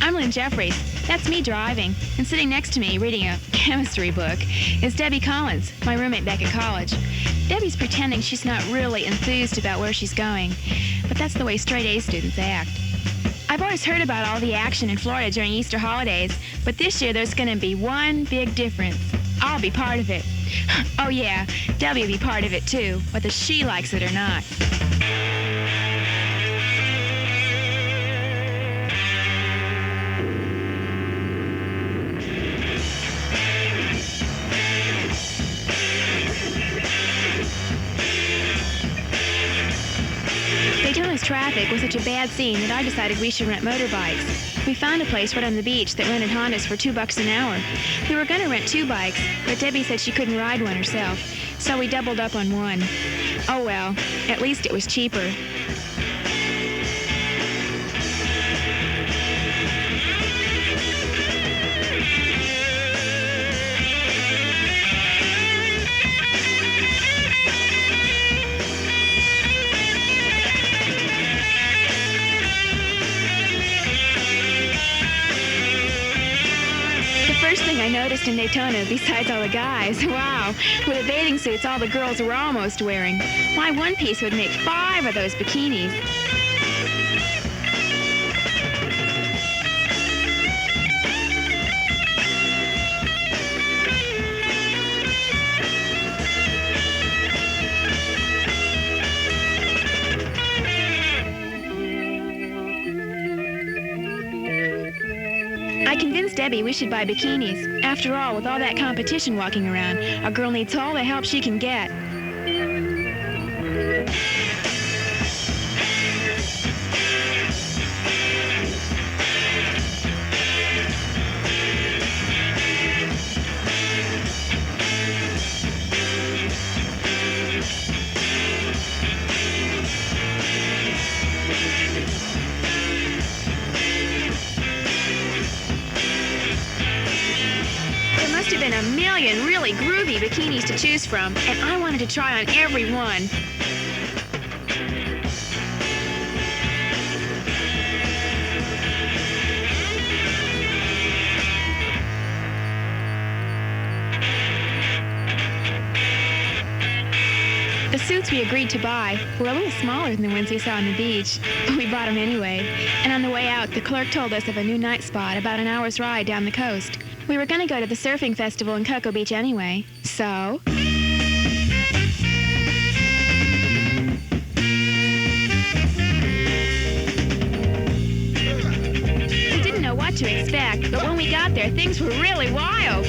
I'm Lynn Jeffries. That's me driving. And sitting next to me, reading a chemistry book, is Debbie Collins, my roommate back at college. Debbie's pretending she's not really enthused about where she's going, but that's the way straight-A students act. I've always heard about all the action in Florida during Easter holidays, but this year there's going to be one big difference. I'll be part of it. Oh yeah, Debbie will be part of it too, whether she likes it or not. LaDona's traffic was such a bad scene that I decided we should rent motorbikes. We found a place right on the beach that rented Hondas for $2 an hour. We were going to rent 2 bikes, but Debbie said she couldn't ride one herself, so we doubled up on one. Oh well, at least it was cheaper. I noticed in Daytona, besides all the guys, wow, with the bathing suits all the girls were almost wearing. Why, one piece would make 5 of those bikinis. I convinced Debbie we should buy bikinis. After all, with all that competition walking around, a girl needs all the help she can get. Been a million really groovy bikinis to choose from, and I wanted to try on every one. The suits we agreed to buy were a little smaller than the ones we saw on the beach, but we bought them anyway. And on the way out, the clerk told us of a new night spot about an hour's ride down the coast. We were going to go to the surfing festival in Cocoa Beach anyway, so... We didn't know what to expect, but when we got there, things were really wild.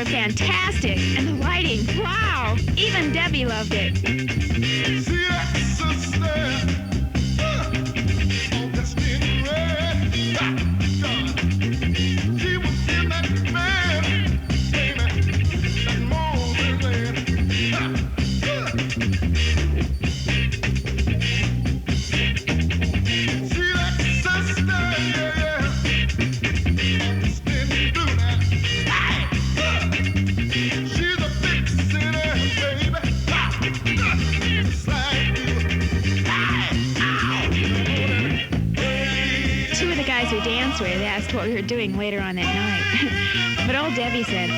Fantastic, and the lighting, wow! Even Debbie loved it. See that sister? She was in that bed, baby, that moment see that sister, yeah. Spinning through that. Who danced with asked what we were doing later on that night. But old Debbie said,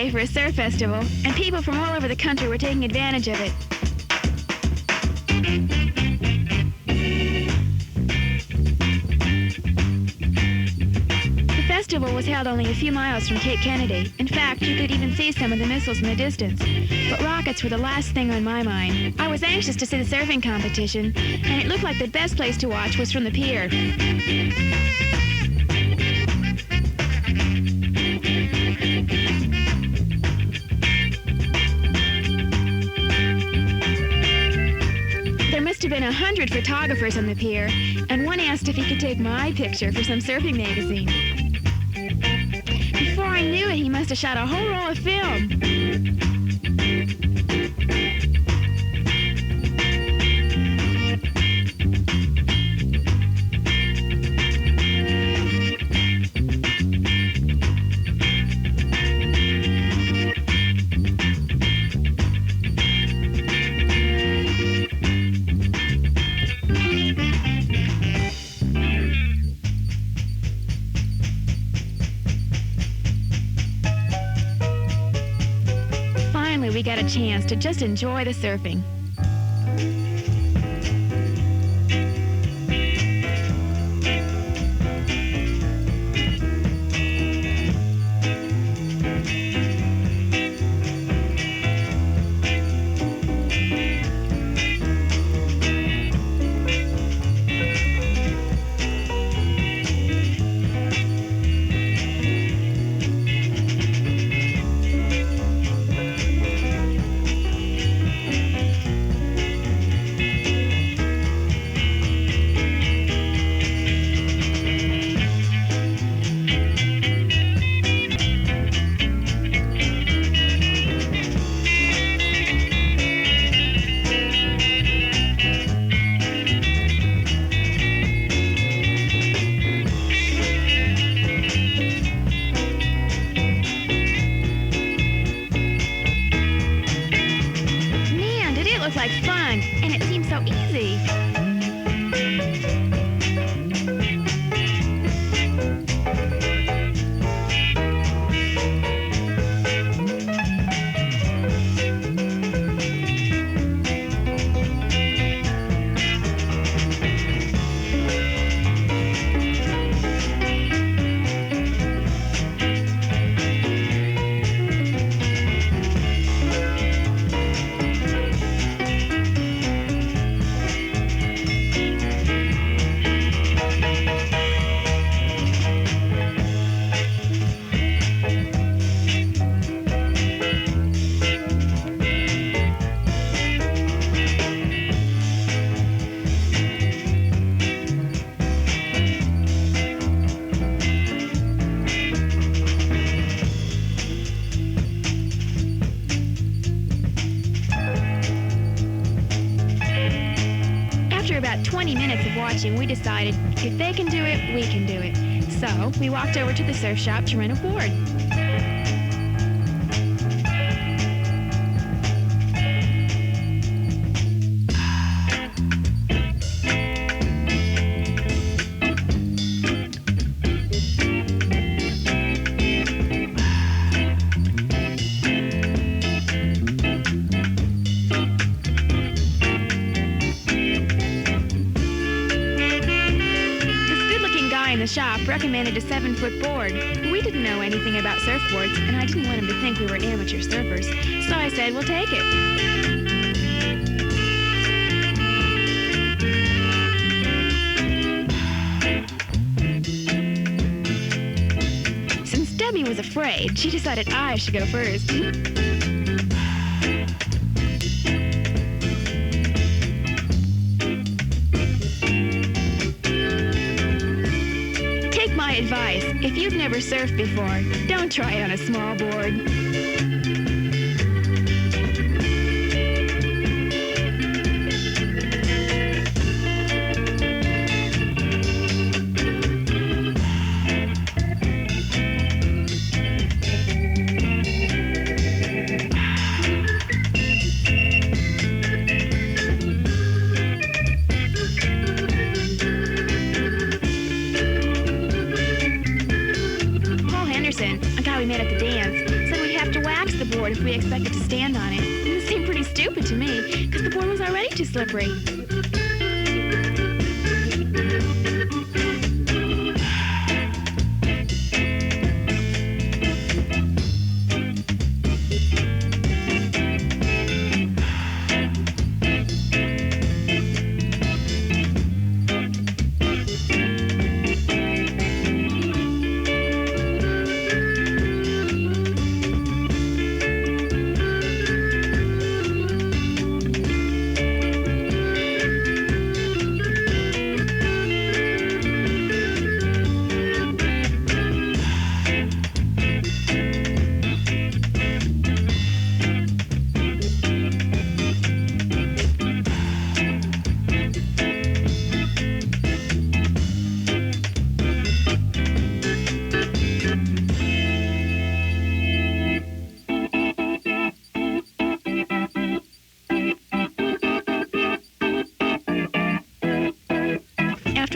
day for a surf festival, and people from all over the country were taking advantage of it. The festival was held only a few miles from Cape Kennedy. In fact, you could even see some of the missiles in the distance. But rockets were the last thing on my mind. I was anxious to see the surfing competition, and it looked like the best place to watch was from the pier. There must have been 100 photographers on the pier, and one asked if he could take my picture for some surfing magazine. Before I knew it, he must have shot a whole roll of film. We got a chance to just enjoy the surfing. Like fun, and it seemed so easy. After about 20 minutes of watching, we decided if they can do it, we can do it. So we walked over to the surf shop to rent a board. Shop recommended a 7-foot board. We didn't know anything about surfboards, and I didn't want him to think we were amateur surfers, so I said, we'll take it. Since Debbie was afraid, she decided I should go first. My advice, if you've never surfed before, don't try it on a small board. A guy we met at the dance said we'd have expected to stand on it. It seemed pretty stupid to me, because the board was already too slippery.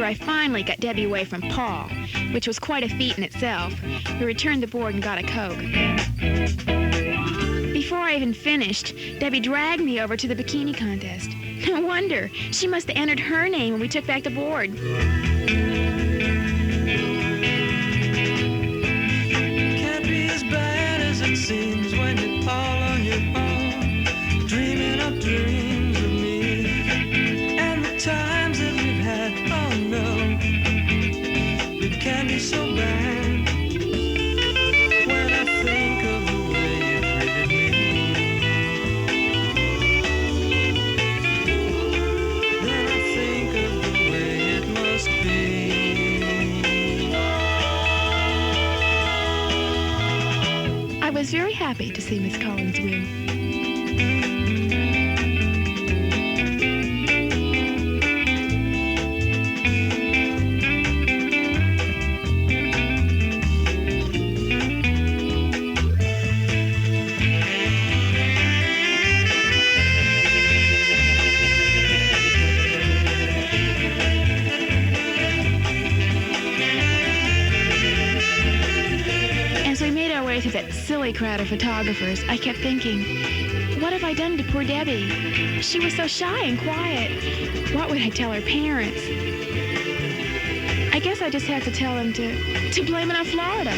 I finally got Debbie away from Paul, which was quite a feat in itself. We returned the board and got a Coke. Before I even finished, Debbie dragged me over to the Bikini Contest. No wonder. She must have entered her name when we took back the board. Can't be as bad as it seems when you fall on your own, dreaming of dreams of me. And the times that we've had, oh no, it can be so bad. When I think of the way you treated me, then I think of the way it must be. I was very happy to see Miss Collins win. Through that silly crowd of photographers, I kept thinking, what have I done to poor Debbie? She was so shy and quiet. What would I tell her parents? I guess I just have to tell them to blame it on Florida.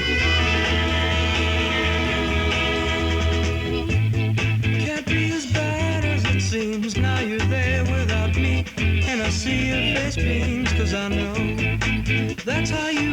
Can't be as bad as it seems. Now you're there without me, and I see your face beams, 'cause I know that's how you